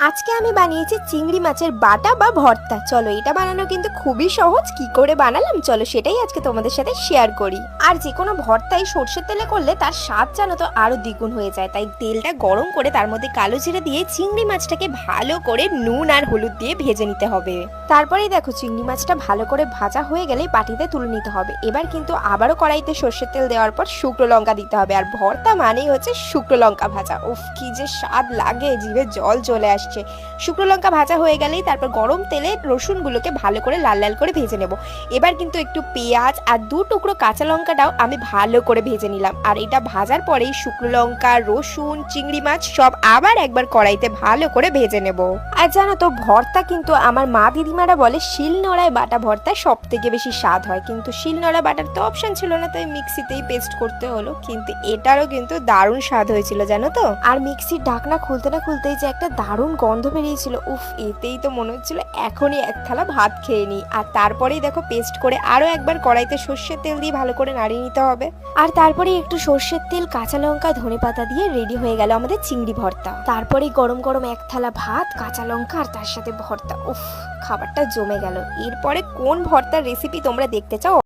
আজকে আমি বানিয়েছি চিংড়ি মাছের বাটা বা ভর্তা। চলো, এটা বানানো কিন্তু খুবই সহজ। কি করে বানালাম চলো সেটাই আজকে তোমাদের সাথে শেয়ার করি। আর যে কোনো ভর্তাই সর্ষের তেলে করলে তার স্বাদ জানো তো আরো দ্বিগুণ হয়ে যায়। তাই তেলটা গরম করে তার মধ্যে কালো জিরে দিয়ে চিংড়ি মাছটাকে ভালো করে নুন আর হলুদ দিয়ে ভেজে নিতে হবে। তারপরেই দেখো চিংড়ি মাছটা ভালো করে ভাজা হয়ে গেলে বাটিতে তুলে নিতে হবে। এবার কিন্তু আবারও কড়াইতে সর্ষের তেল দেওয়ার পর শুকনো লঙ্কা দিতে হবে। আর ভর্তা মানেই হচ্ছে শুকনো লঙ্কা ভাজা। উফ, কি যে স্বাদ লাগে, জিভে জল চলে আসছে। শুকনো লঙ্কা ভাজা হয়ে গেলেই তারপর গরম তেলে রসুনগুলোকে ভালো করে লাল লাল করে ভেজে নেব। এবার কিন্তু একটু পেঁয়াজ আর 2 টুকরো কাঁচা লঙ্কাটাও আমি ভালো করে ভেজে নিলাম। আর এটা ভাজার পরেই শুকনো লঙ্কা, রসুন, চিংড়ি মাছ সব আবার একবার কড়াইতে ভালো করে ভেজে নেব। আর জানো তো ভর্তা কিন্তু আমার মা দিদিমারা বলে শিলনোড়ায় বাটা ভর্তা সব থেকে বেশি স্বাদ হয়। কিন্তু শিলনোড়া বাটার তো অপশন ছিল না, তাই মিক্সিতেই পেস্ট করতে হলো। কিন্তু এটারও কিন্তু দারুণ স্বাদ হয়েছিল জানো তো। আর মিক্সির ঢাকনা খুলতে না খুলতেই যে একটা দারুণ গন্ধ বেরিয়েছিল, উফ, এতেই তো মনে হচ্ছিল এখনই এক থালা ভাত খেয়ে নিই। আর তারপরেই দেখো পেস্ট করে আরো একবার কড়াইতে সর্ষের তেল দিয়ে ভালো করে নাড়িয়ে নিতে হবে। আর তারপরে একটু সর্ষের তেল, কাঁচা লঙ্কা, ধনেপাতা দিয়ে রেডি হয়ে গেল আমাদের চিংড়ি ভর্তা। তারপরে গরম গরম এক থালা ভাত, কাঁচা লঙ্কা আর তার সাথে ভর্তা, উফ, খাবারটা জমে গেল। এরপরে কোন ভর্তার রেসিপি তোমরা দেখতে চাও